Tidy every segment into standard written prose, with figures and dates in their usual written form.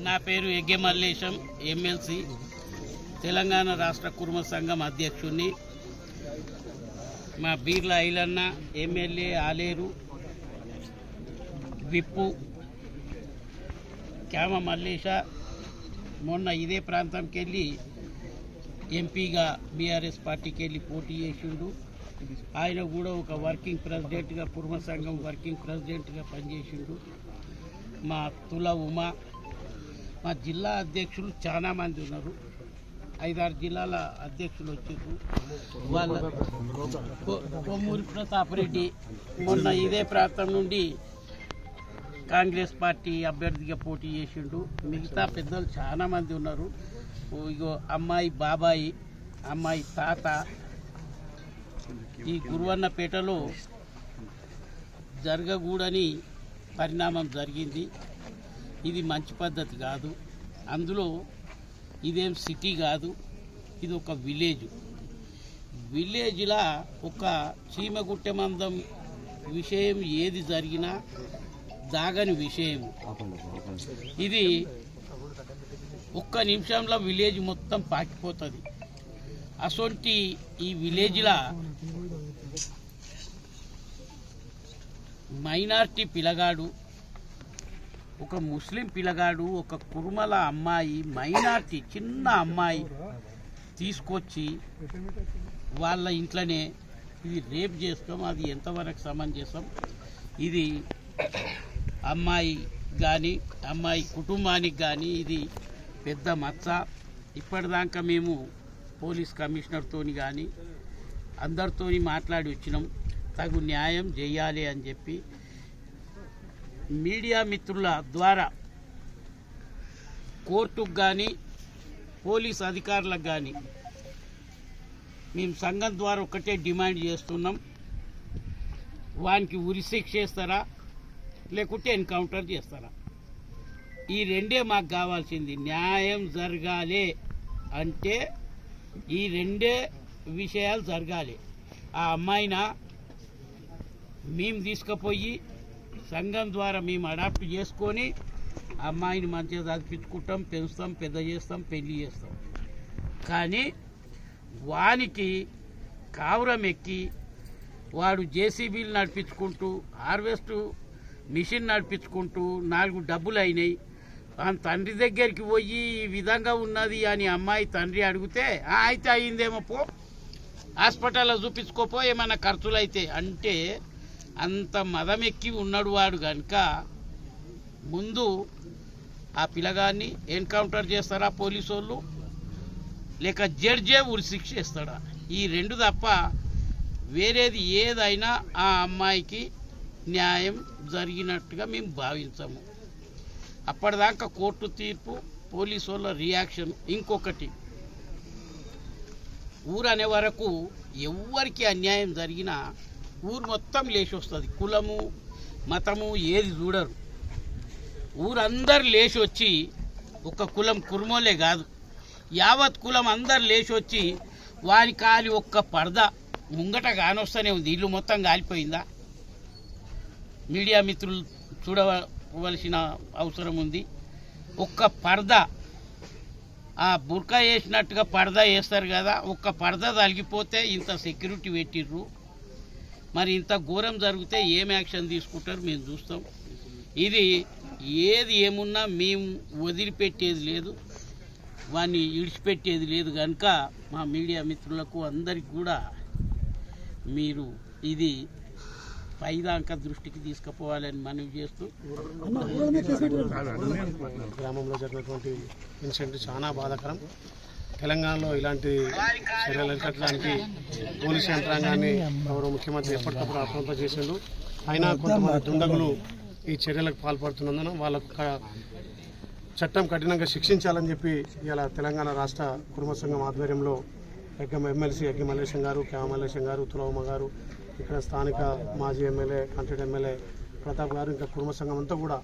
నా పేరు ఎగ్గే మల్లేశం, ఎమ్మెల్సీ, తెలంగాణ రాష్ట్ర కుర్మ సంఘం అధ్యక్షుడిని. మా బీర్ల ఐలన్న ఎమ్మెల్యే ఆలేరు, విప్పు క్యామ మల్లేశ మొన్న ఇదే ప్రాంతంకి వెళ్ళి ఎంపీగా బీఆర్ఎస్ పార్టీకి వెళ్ళి పోటీ చేసిండు. ఆయన కూడా ఒక వర్కింగ్ ప్రెసిడెంట్గా, కుర్మ సంఘం వర్కింగ్ ప్రెసిడెంట్గా పనిచేసిండు. మా తుల ఉమా, మా జిల్లా అధ్యక్షులు చాలా మంది ఉన్నారు, 5-6 జిల్లాల అధ్యక్షులు వచ్చారు. వాళ్ళ కొమ్మూరి ప్రతాప్ రెడ్డి మొన్న ఇదే ప్రాంతం నుండి కాంగ్రెస్ పార్టీ అభ్యర్థిగా పోటీ చేసిండు. మిగతా పెద్దలు చాలా మంది ఉన్నారు. ఇగో అమ్మాయి బాబాయి, అమ్మాయి తాత. ఈ గురువన్నపేటలో జరగకూడని పరిణామం జరిగింది. ఇది మంచి పద్ధతి కాదు. అందులో ఇదేం సిటీ కాదు, ఇది ఒక విలేజ్లా ఒక చీమగుట్టె మందం విషయం ఏది జరిగినా దాగని విషయం. ఇది ఒక్క నిమిషంలో విలేజ్ మొత్తం పాకిపోతుంది. అసొంటి ఈ విలేజ్లా మైనార్టీ పిల్లగాడు, ఒక ముస్లిం పిల్లగాడు, ఒక కుర్మల అమ్మాయి, మైనార్టీ చిన్న అమ్మాయి తీసుకొచ్చి వాళ్ళ ఇంట్లోనే ఇది రేప్ చేస్తాం. అది ఎంతవరకు సమంజసం? ఇది అమ్మాయి కానీ అమ్మాయి కుటుంబానికి కానీ ఇది పెద్ద మచ్చ. ఇప్పటిదాకా మేము పోలీస్ కమిషనర్తో కానీ అందరితో మాట్లాడి వచ్చినాం. తగు న్యాయం చేయాలి అని చెప్పి మీడియా మిత్రుల ద్వారా కోర్టుకు కానీ పోలీస్ అధికారులకు కానీ మేము సంఘం ద్వారా ఒకటే డిమాండ్ చేస్తున్నాం. వానికి ఉరిశిక్ష చేస్తారా లేకుంటే ఎన్కౌంటర్ చేస్తారా? ఈ రెండే మాకు కావాల్సింది. న్యాయం జరగాలి అంటే ఈ రెండే విషయాలు జరగాలి. ఆ అమ్మాయిన మేము తీసుకుపోయి సంఘం ద్వారా మేము అడాప్ట్ చేసుకొని అమ్మాయిని మంచిగా చదివించుకుంటాం, పెంచుతాం, పెద్ద చేస్తాం, పెళ్లి చేస్తాం. కానీ వానికి కావురం ఎక్కి వాడు జేసీబీలు నడిపించుకుంటూ, హార్వెస్ట్ మిషన్ నడిపించుకుంటూ 4 డబ్బులు అయినాయి. ఆ తండ్రి దగ్గరికి పోయి ఈ విధంగా ఉన్నది అని అమ్మాయి తండ్రి అడిగితే అయితే అయిందేమో, పో హాస్పిటల్లో చూపించుకోపో, ఏమైనా ఖర్చులు అయితే అంటే అంత మదమెక్కి ఉన్నాడు వాడు. కనుక ముందు ఆ పిల్లగాన్ని ఎన్కౌంటర్ చేస్తారా పోలీసు వాళ్ళు, లేక జడ్జే ఉరిశిక్ష చేస్తాడా? ఈ రెండు తప్ప వేరేది ఏదైనా ఆ అమ్మాయికి న్యాయం జరిగినట్టుగా మేము భావించము. అప్పటిదాకా కోర్టు తీర్పు, పోలీసు వాళ్ళ రియాక్షన్. ఇంకొకటి, ఊరు అనే వరకు ఎవరికి అన్యాయం జరిగినా ఊరు మొత్తం లేచి వస్తుంది. కులము మతము ఏది చూడరు. ఊరందరు లేచి వచ్చి, ఒక కులం కుర్మోలే కాదు, యావత్ కులం అందరు లేచి వచ్చి వారి కాలి ఒక్క పరద ముంగట కానొస్తూనే ఉంది. ఇల్లు మొత్తం కాలిపోయిందా? మీడియా మిత్రులు చూడవలసిన అవసరం ఉంది. ఒక్క పరద, ఆ బుర్కా వేసినట్టుగా పరదా వేస్తారు కదా, ఒక్క పరద తలిగిపోతే ఇంత సెక్యూరిటీ పెట్టిర్రు. మరి ఇంత ఘోరం జరిగితే ఏం యాక్షన్ తీసుకుంటారు మేము చూస్తాం. ఇది ఏది ఏమున్నా మేము వదిలిపెట్టేది లేదు, వాడిని ఇడిచిపెట్టేది లేదు. కనుక మా మీడియా మిత్రులకు అందరికి కూడా మీరు ఇది పైదాకా దృష్టికి తీసుకుపోవాలని మనవి చేస్తూ, గ్రామంలో జరిగినటువంటి ఇన్సిడెంట్ చాలా బాధాకరం. తెలంగాణలో ఇలాంటి చర్యలు ఎదుర్కొనడానికి పోలీసు యంత్రాంగాన్ని గౌరవ ముఖ్యమంత్రి ఎప్పటికప్పుడు అప్రమత్తం చేసిండు. అయినా కొంతమంది దుండగులు ఈ చర్యలకు పాల్పడుతున్నందున వాళ్ళకు చట్టం కఠినంగా శిక్షించాలని చెప్పి ఇలా తెలంగాణ రాష్ట్ర కుర్మ సంఘం ఆధ్వర్యంలో ఎమ్మెల్సీ ఎగ్గి మల్లేశం గారు, క్యామ మల్లేశం గారు, తులవమ్మ గారు, ఇక్కడ స్థానిక మాజీ ఎమ్మెల్యే కంటెడ్ ఎమ్మెల్యే ప్రతాప్ గారు, ఇంకా కుర్మ సంఘం అంతా కూడా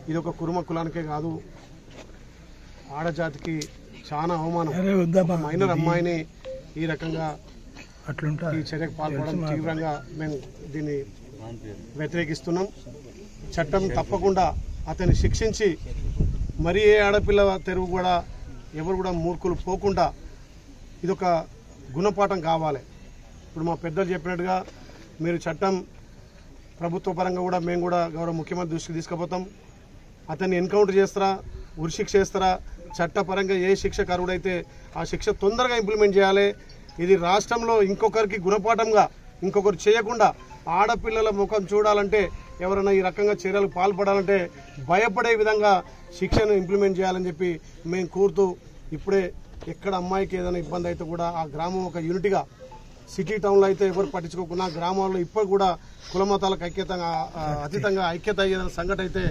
ఇది ఒక కుర్మ కులానికే కాదు, ఆడజాతికి చాలా అవమానం. మైనర్ అమ్మాయిని ఈ రకంగా ఈ చర్యకు పాల్పడడం తీవ్రంగా మేము దీన్ని వ్యతిరేకిస్తున్నాం. చట్టం తప్పకుండా అతన్ని శిక్షించి మరి ఏ ఆడపిల్ల తెరువు కూడా ఎవరు కూడా మూర్ఖులు పోకుండా ఇదొక గుణపాఠం కావాలి. ఇప్పుడు మా పెద్దలు చెప్పినట్టుగా మీరు చట్టం ప్రభుత్వ పరంగా కూడా మేము కూడా గౌరవ ముఖ్యమంత్రి దృష్టికి తీసుకుపోతాం. అతన్ని ఎన్కౌంటర్ చేస్తారా, ఉరిశిక్ష చేస్తారా, చట్టపరంగా ఏ శిక్షకు అర్హుడైతే ఆ శిక్ష తొందరగా ఇంప్లిమెంట్ చేయాలి. ఇది రాష్ట్రంలో ఇంకొకరికి గుణపాఠంగా ఇంకొకరు చేయకుండా ఆడపిల్లల ముఖం చూడాలంటే ఎవరైనా ఈ రకంగా చర్యలకు పాల్పడాలంటే భయపడే విధంగా శిక్షను ఇంప్లిమెంట్ చేయాలని చెప్పి మేము కోరుతూ ఇప్పుడే ఎక్కడ అమ్మాయికి ఏదైనా ఇబ్బంది అయితే కూడా ఆ గ్రామం ఒక యూనిట్గా సిటీ టౌన్లో అయితే ఎవరు పట్టించుకోకుండా గ్రామాల్లో ఇప్పుడు కూడా కుల మతాలకు అతీతంగా ఐక్యత అయ్యేదన్న సంఘటన అయితే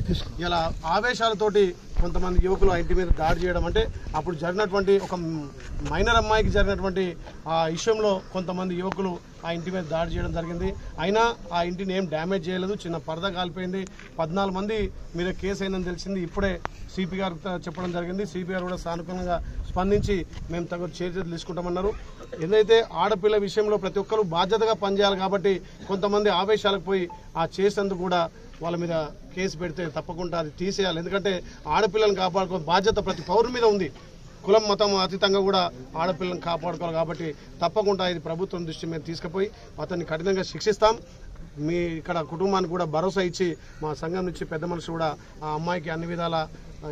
ఇలా ఆవేశాలతోటి కొంతమంది యువకులు ఆ ఇంటి మీద దాడి చేయడం అంటే అప్పుడు జరిగినటువంటి ఒక మైనర్ అమ్మాయికి జరిగినటువంటి ఆ విషయంలో కొంతమంది యువకులు ఆ ఇంటి మీద దాడి చేయడం జరిగింది. అయినా ఆ ఇంటిని ఏం డ్యామేజ్ చేయలేదు, చిన్న పరద కాలిపోయింది. 14 మంది మీద కేసు అయిందని తెలిసింది. ఇప్పుడే సిపి గారు చెప్పడం జరిగింది. సిపి గారు కూడా సానుకూలంగా స్పందించి మేము తగు చర్యలు తీసుకుంటామన్నారు. ఏదైతే ఆడపిల్ల విషయంలో ప్రతి ఒక్కరూ బాధ్యతగా పనిచేయాలి కాబట్టి కొంతమంది ఆవేశాలకు పోయి ఆ చేసేందుకు కూడా వాళ్ళ మీద కేసు పెడితే తప్పకుండా అది తీసేయాలి. ఎందుకంటే ఆడపిల్లలను కాపాడుకో బాధ్యత ప్రతి పౌరుని మీద ఉంది. కులం మతం అతీతంగా కూడా ఆడపిల్లలను కాపాడుకోవాలి కాబట్టి తప్పకుండా ఇది ప్రభుత్వం దృష్టి మీద తీసుకుపోయి అతన్ని కఠినంగా శిక్షిస్తాం. మీ ఇక్కడ కుటుంబానికి కూడా భరోసా ఇచ్చి మా సంఘం నుంచి పెద్ద మనుషులు కూడా ఆ అమ్మాయికి అన్ని విధాల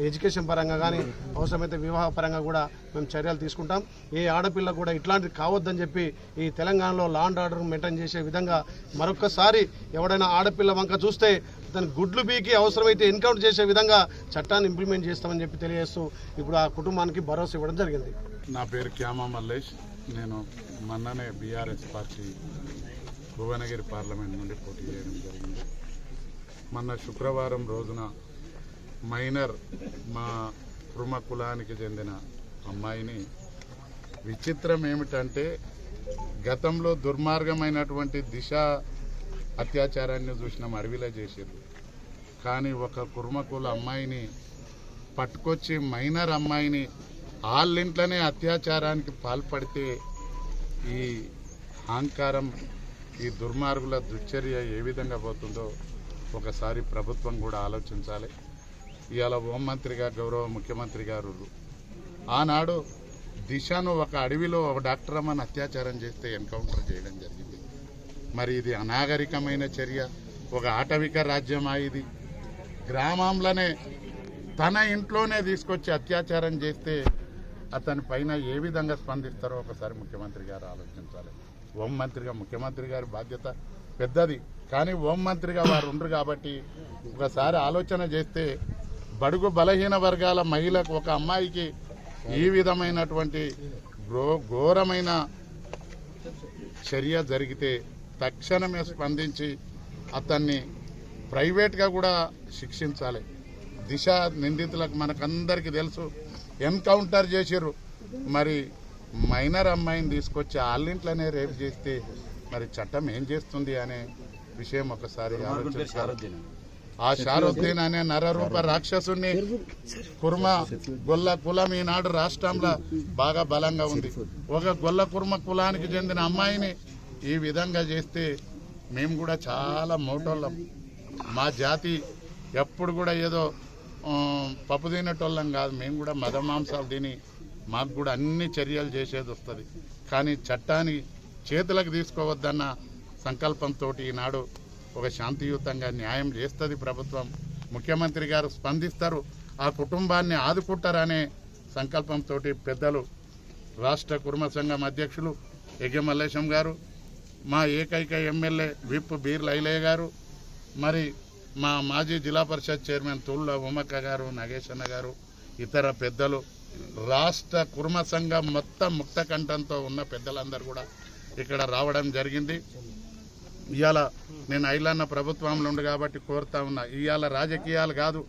ఎడ్యుకేషన్ పరంగా కానీ అవసరమైతే వివాహ పరంగా కూడా మేము చర్యలు తీసుకుంటాం. ఏ ఆడపిల్ల కూడా ఇట్లాంటిది కావద్దని చెప్పి ఈ తెలంగాణలో లా అండ్ ఆర్డర్ మెయింటైన్ చేసే విధంగా మరొకసారి ఎవడైనా ఆడపిల్ల వంక చూస్తే అతను గుడ్లు బీకి అవసరమైతే ఎన్కౌంటర్ చేసే విధంగా చట్టాన్ని ఇంప్లిమెంట్ చేస్తామని చెప్పి తెలియజేస్తూ ఇప్పుడు ఆ కుటుంబానికి భరోసా ఇవ్వడం జరిగింది. నా పేరు క్యామా మల్లేష్. నేను మొన్ననే బీఆర్ఎస్ పార్టీ భువనగిరి పార్లమెంట్ నుండి పోటీ చేయడం జరిగింది. మొన్న శుక్రవారం రోజున మైనర్ మా కుర్మ కులానికి చెందిన అమ్మాయిని విచిత్రం ఏమిటంటే గతంలో దుర్మార్గమైనటువంటి దిశ అత్యాచారాన్ని చూసినాం, అడవిలో చేసారు. కానీ ఒక కుర్మ కుల అమ్మాయిని పట్టుకొచ్చి మైనర్ అమ్మాయిని వాళ్ళింట్లోనే అత్యాచారానికి పాల్పడితే ఈ అహంకారం ఈ దుర్మార్గుల దుశ్చర్య ఏ విధంగా పోతుందో ఒకసారి ప్రభుత్వం కూడా ఆలోచించాలి. ఇవాళ హోంమంత్రిగా గౌరవ ముఖ్యమంత్రి గారు ఆనాడు దిశను ఒక అడవిలో ఒక డాక్టర్ అమ్మని అత్యాచారం చేస్తే ఎన్కౌంటర్ చేయడం జరిగింది. మరి ఇది అనాగరికమైన చర్య, ఒక ఆటవిక రాజ్యమా ఇది? గ్రామంలోనే తన ఇంట్లోనే తీసుకొచ్చి అత్యాచారం చేస్తే అతని పైన ఏ విధంగా స్పందిస్తారో ఒకసారి ముఖ్యమంత్రి గారు ఆలోచించాలి. హోంమంత్రిగా ముఖ్యమంత్రి గారి బాధ్యత పెద్దది, కానీ హోంమంత్రిగా వారు ఉండరు కాబట్టి ఒకసారి ఆలోచన చేస్తే బడుగు బలహీన వర్గాల మహిళకు ఒక అమ్మాయికి ఈ విధమైనటువంటి ఘోరమైన చర్య జరిగితే తక్షణమే స్పందించి అతన్ని ప్రైవేట్గా కూడా శిక్షించాలి. దిశ నిందితులకు మనకందరికీ తెలుసు, ఎన్కౌంటర్ చేసిర్రు. మరి మైనర్ అమ్మాయిని తీసుకొచ్చి వాళ్ళింట్లోనే రేపు చేస్తే మరి చట్టం ఏం చేస్తుంది అనే విషయం ఒకసారి ఆలోచించాలి. ఆ షారుద్దీన్ అనే నరరూప రాక్షసుని కుర్మ గొల్ల కులం ఈనాడు రాష్ట్రంలో బాగా బలంగా ఉంది. ఒక గొల్ల కుర్మ కులానికి చెందిన అమ్మాయిని ఈ విధంగా చేస్తే మేము కూడా చాలా మోటోళ్ళం. మా జాతి ఎప్పుడు కూడా ఏదో పప్పు తినేటోళ్ళం కాదు, మేము కూడా మదమాంసాలు తిని మాకు కూడా అన్ని చర్యలు చేసేది వస్తుంది. కానీ చట్టాన్ని చేతులకు తీసుకోవద్దన్న సంకల్పంతో ఈనాడు ఒక శాంతియుతంగా న్యాయం చేస్తుంది ప్రభుత్వం. ముఖ్యమంత్రి గారు స్పందిస్తారు, ఆ కుటుంబాన్ని ఆదుకుంటారనే సంకల్పంతో పెద్దలు రాష్ట్ర కుర్మ సంఘం అధ్యక్షులు ఎగ్గె మల్లేశం గారు, మా ఏకైక ఎమ్మెల్యే విప్ బీర్ల ఐలయ్య గారు, మరి మా మాజీ జిల్లా పరిషత్ చైర్మన్ తుళ్ళ ఉమక్క గారు, నాగేశన్న గారు, ఇతర పెద్దలు, రాష్ట్ర కుర్మ సంఘం మొత్తం ముక్త కంఠంతో ఉన్న పెద్దలందరూ కూడా ఇక్కడ రావడం జరిగింది. ఇవాళ నేను ఐలన్న ప్రభుత్వంలో ఉండు కాబట్టి కోరుతా ఉన్నా, ఇవాళ రాజకీయాలు కాదు,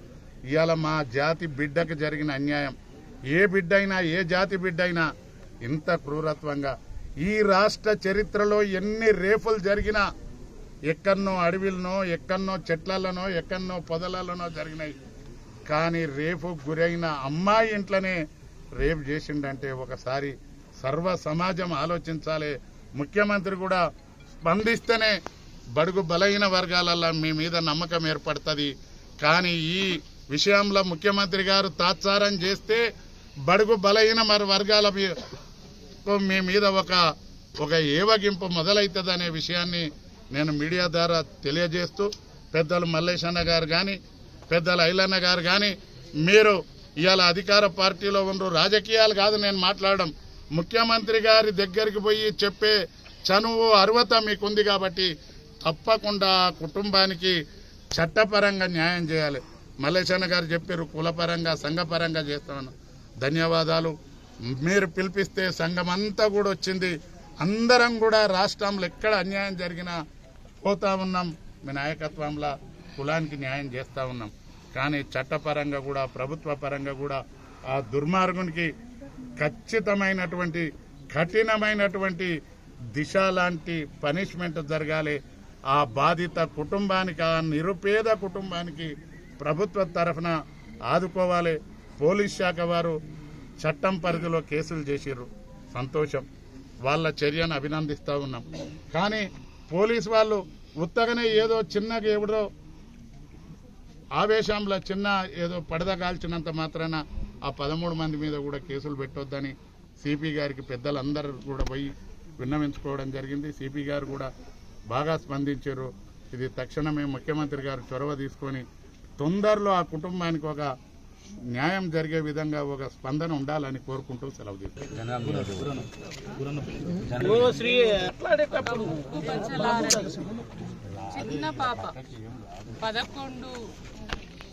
ఇవాళ మా జాతి బిడ్డకు జరిగిన అన్యాయం. ఏ బిడ్డ అయినా ఏ జాతి బిడ్డ అయినా ఇంత క్రూరత్వంగా ఈ రాష్ట్ర చరిత్రలో ఎన్ని రేపులు జరిగినా ఎక్కడనో అడవిలనో ఎక్కడనో చెట్లలోనో ఎక్కడనో పొదలలోనో జరిగినాయి. కానీ రేపు గురైన అమ్మాయి ఇంట్లోనే రేపు చేసిండంటే ఒకసారి సర్వ సమాజం ఆలోచించాలి. ముఖ్యమంత్రి కూడా స్పందిస్తేనే బడుగు బలహీన వర్గాలలో మీ మీద నమ్మకం ఏర్పడుతుంది. కానీ ఈ విషయంలో ముఖ్యమంత్రి గారు తాత్సారం చేస్తే బడుగు బలహీన వర్గాల మీ మీద ఒక ఏవగింపు మొదలవుతుందనే విషయాన్ని నేను మీడియా ద్వారా తెలియజేస్తూ పెద్దలు మల్లేశన్న గారు కానీ పెద్దలు ఐలన్న గారు కానీ మీరు ఇవాళ అధికార పార్టీలో ఉండరు, రాజకీయాలు కాదు నేను మాట్లాడడం, ముఖ్యమంత్రి గారి దగ్గరికి పోయి చెప్పే చనువు అర్హత మీకుంది కాబట్టి తప్పకుండా కుటుంబానికి చట్టపరంగా న్యాయం చేయాలి. మల్లేశన్న గారు చెప్పారు కులపరంగా సంఘపరంగా చేస్తామని. ధన్యవాదాలు. మీరు పిలిపిస్తే సంఘం అంతా కూడా వచ్చింది. అందరం కూడా రాష్ట్రంలో ఎక్కడ అన్యాయం జరిగినా పోతా ఉన్నాం. మీ నాయకత్వంలో కులానికి న్యాయం చేస్తూ ఉన్నాం. కానీ చట్టపరంగా కూడా ప్రభుత్వ పరంగా కూడా ఆ దుర్మార్గునికి ఖచ్చితమైనటువంటి కఠినమైనటువంటి దిశ లాంటి పనిష్మెంట్ జరగాలి. ఆ బాధిత కుటుంబానికి, ఆ నిరుపేద కుటుంబానికి ప్రభుత్వ తరఫున ఆదుకోవాలి. పోలీస్ శాఖ వారు చట్టం పరిధిలో కేసులు చేసిర్రు, సంతోషం, వాళ్ళ చర్యను అభినందిస్తూ ఉన్నాం. కానీ పోలీసు వాళ్ళు ఉత్తగానే ఏదో చిన్నగా ఎవడో ఆవేశంలో చిన్న ఏదో పడద కాల్చినంత మాత్రాన ఆ 13 మంది మీద కూడా కేసులు పెట్టొద్దని సిపి గారికి పెద్దలందరూ కూడా పోయి విన్నవించుకోవడం జరిగింది. సిపి గారు కూడా బాగా స్పందించారు. ఇది తక్షణమే ముఖ్యమంత్రి గారు చొరవ తీసుకొని తొందరలో ఆ కుటుంబానికి ఒక న్యాయం జరిగే విధంగా ఒక స్పందన ఉండాలని కోరుకుంటూ సెలవు తీసుకుంటాం. చిన్న పాప 11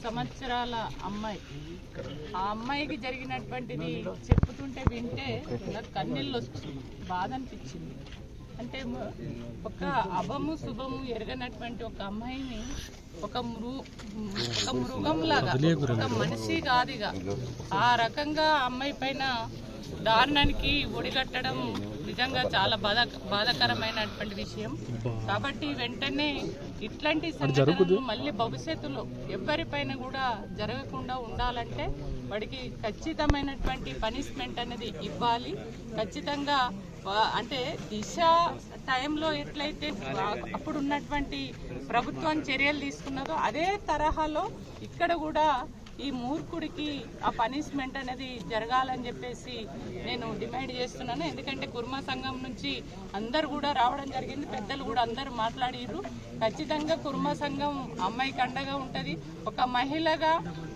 సంవత్సరాల అమ్మాయి. ఆ అమ్మాయికి జరిగినటువంటిది చెప్పుతుంటే వింటే నాకు కన్నీళ్ళు వస్తుంది, బాధ అనిపించింది. అంటే ఒక అభము శుభము ఎరగనటువంటి ఒక అమ్మాయిని ఒక మృగంలాగా, ఒక మనిషి కాదుగా ఆ రకంగా అమ్మాయి పైన దారుణానికి ఒడిగట్టడం నిజంగా చాలా బాధాకరమైనటువంటి విషయం. కాబట్టి వెంటనే ఇట్లాంటి సంఘటనలు మళ్ళీ భవిష్యత్తులో ఎవరిపైన కూడా జరగకుండా ఉండాలంటే వాడికి ఖచ్చితమైనటువంటి పనిష్మెంట్ అనేది ఇవ్వాలి. ఖచ్చితంగా అంటే దిశ టైంలో ఎట్లయితే అప్పుడు ఉన్నటువంటి ప్రభుత్వం చర్యలు తీసుకున్నదో అదే తరహాలో ఇక్కడ కూడా ఈ మూర్ఖుడికి ఆ పనిష్మెంట్ అనేది జరగాలని చెప్పేసి నేను డిమాండ్ చేస్తున్నాను. ఎందుకంటే కుర్మా సంఘం నుంచి అందరు కూడా రావడం జరిగింది, పెద్దలు కూడా అందరూ మాట్లాడిర్రు. ఖచ్చితంగా కుర్మా సంఘం అమ్మాయికి అండగా ఉంటుంది. ఒక మహిళగా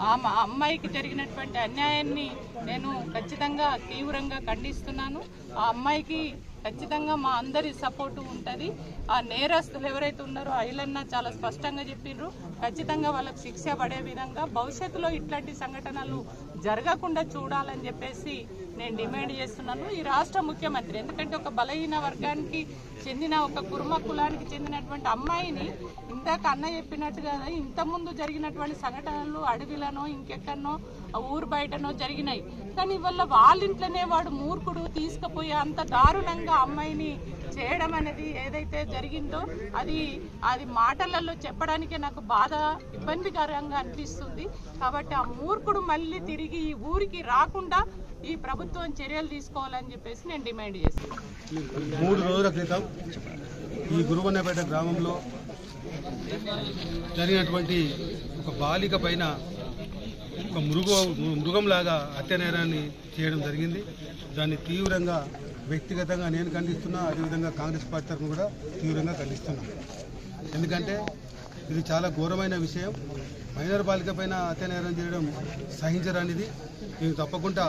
ఆ అమ్మాయికి జరిగినటువంటి అన్యాయాన్ని నేను ఖచ్చితంగా తీవ్రంగా ఖండిస్తున్నాను. ఆ అమ్మాయికి ఖచ్చితంగా మా అందరి సపోర్టు ఉంటుంది. ఆ నేరస్తులు ఎవరైతే ఉన్నారో ఐలన్న చాలా స్పష్టంగా చెప్పిండ్రు, ఖచ్చితంగా వాళ్ళకి శిక్ష పడే విధంగా భవిష్యత్తులో ఇట్లాంటి సంఘటనలు జరగకుండా చూడాలని చెప్పేసి నేను డిమాండ్ చేస్తున్నాను. ఈ రాష్ట్ర ముఖ్యమంత్రి, ఎందుకంటే ఒక బలహీన వర్గానికి చెందిన ఒక కుర్మ కులానికి చెందినటువంటి అమ్మాయిని ఇందాక అన్న చెప్పినట్టుగా ఇంతకుముందు జరిగినటువంటి సంఘటనలు అడవిలోనో ఇంకెక్కడనో ఊరు బయటనో జరిగినాయి. కానీ వాళ్ళ ఇంట్లోనే వాడు మూర్ఖుడు తీసుకుపోయి అంత దారుణంగా అమ్మాయిని చేయడం అనేది ఏదైతే జరిగిందో అది మాటలలో చెప్పడానికే నాకు బాధ ఇబ్బందికరంగా అనిపిస్తుంది. కాబట్టి ఆ మూర్ఖుడు మళ్ళీ తిరిగి ఈ ఊరికి రాకుండా ఈ ప్రభుత్వం చర్యలు తీసుకోవాలని చెప్పేసి నేను డిమాండ్ చేస్తున్నాను. 3 రోజుల క్రితం ఈ గురువన్నపేట గ్రామంలో జరిగినటువంటి ఒక బాలిక పైన ఒక మృగంలాగా హత్య నేరాన్ని చేయడం జరిగింది. దాన్ని తీవ్రంగా వ్యక్తిగతంగా నేను ఖండిస్తున్నా, అదేవిధంగా కాంగ్రెస్ పార్టీ తరఫున కూడా తీవ్రంగా ఖండిస్తున్నాను. ఎందుకంటే ఇది చాలా ఘోరమైన విషయం. మైనర్ బాలిక పైన హత్య నేరం చేయడం సహించరానిది. మేము తప్పకుండా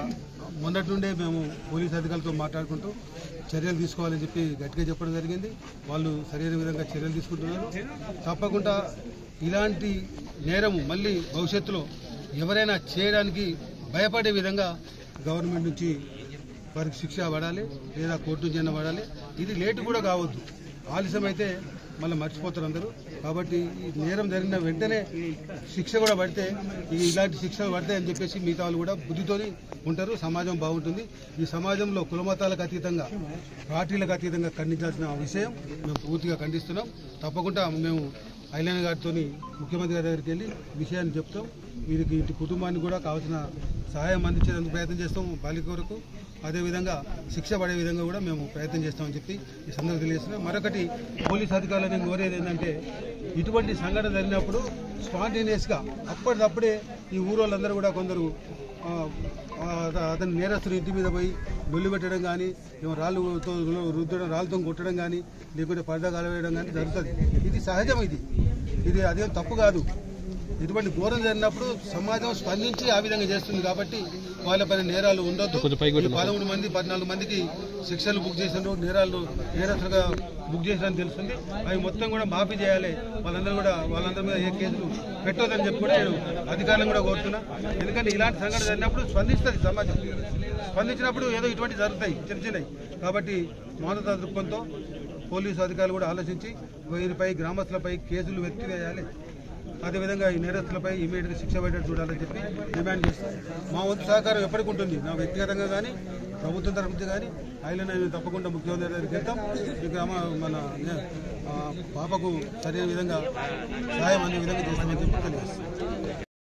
మొన్నటి నుండే మేము పోలీస్ అధికారులతో మాట్లాడుకుంటూ చర్యలు తీసుకోవాలని చెప్పి గట్టిగా చెప్పడం జరిగింది. వాళ్ళు సరైన విధంగా చర్యలు తీసుకుంటున్నారు. తప్పకుండా ఇలాంటి నేరము మళ్ళీ భవిష్యత్తులో ఎవరైనా చేయడానికి భయపడే విధంగా గవర్నమెంట్ నుంచి వారికి శిక్ష పడాలి, లేదా కోర్టు నుంచి అయినా పడాలి. ఇది లేటు కూడా కావద్దు, ఆలస్యం అయితే మళ్ళీ మర్చిపోతారు అందరూ. కాబట్టి ఈ నేరం జరిగిన వెంటనే శిక్ష కూడా పడితే ఇలాంటి శిక్షలు పడతాయని చెప్పేసి మిగతా వాళ్ళు కూడా బుద్ధితోని ఉంటారు, సమాజం బాగుంటుంది. ఈ సమాజంలో కులమతాలకు అతీతంగా, పార్టీలకు అతీతంగా ఖండించాల్సిన విషయం మేము పూర్తిగా ఖండిస్తున్నాం. తప్పకుండా మేము ఐలాండ్ గారితో ముఖ్యమంత్రి గారి దగ్గరికి వెళ్ళి విషయాన్ని చెప్తాం. వీరికి ఇంటి కుటుంబానికి కూడా కావాల్సిన సహాయం అందించేందుకు ప్రయత్నం చేస్తాం. బాలిక వరకు అదేవిధంగా శిక్ష పడే విధంగా కూడా మేము ప్రయత్నం చేస్తామని చెప్పి ఈ సందర్భంగా తెలియజేస్తున్నాం. మరొకటి పోలీస్ అధికారులను నేను కోరేది ఏంటంటే ఇటువంటి సంఘటన జరిగినప్పుడు స్పాంటేనియస్గా అప్పటిదప్పుడే ఈ ఊరోళ్ళందరూ కూడా కొందరు అతని నేరస్తులు ఇంటి మీద పోయి బెల్లు పెట్టడం కానీ రాళ్ళతో రుద్దడం రాళ్ళతో కొట్టడం కానీ లేకుంటే పరదా కాలవేయడం కానీ జరుగుతుంది. ఇది సహజం. ఇది అదేం తప్పు కాదు. ఇటువంటి ఘోరం జరిగినప్పుడు సమాజం స్పందించి ఆ విధంగా చేస్తుంది కాబట్టి వాళ్ళపైన నేరాలు ఉండొద్దు. 13 మంది 14 మందికి శిక్షలు బుక్ చేసినారు, నేరస్తులుగా బుక్ చేసినని తెలుస్తుంది. అవి మొత్తం కూడా మాఫీ చేయాలి. వాళ్ళందరి మీద ఏ కేసులు పెట్టొద్దని చెప్పి కూడా నేను అధికారులను కూడా కోరుతున్నా. ఎందుకంటే ఇలాంటి సంఘటన జరిగినప్పుడు స్పందిస్తుంది సమాజం. స్పందించినప్పుడు ఏదో ఇటువంటి జరుగుతాయి చిన్నవి. కాబట్టి మానవతా దృక్పథంతో పోలీసు అధికారులు కూడా ఆలోచించి వీరిపై గ్రామస్తులపై కేసులు ఎత్తివేయాలి. అదేవిధంగా ఈ నేరస్తులపై ఇమీడియట్గా శిక్ష పడేట్టు చూడాలని చెప్పి డిమాండ్ చేస్తాం. మా వంతు సహకారం ఎప్పటికి ఉంటుంది. నా వ్యక్తిగతంగా కానీ ప్రభుత్వం తరఫు నుంచి కానీ ఐలాండ్ తప్పకుండా ముఖ్యమంత్రి దగ్గరికి వెళ్తాం. ఈ మన పాపకు సరైన విధంగా సహాయం అందే విధంగా చేస్తామని చెప్పి తెలియజేస్తాం.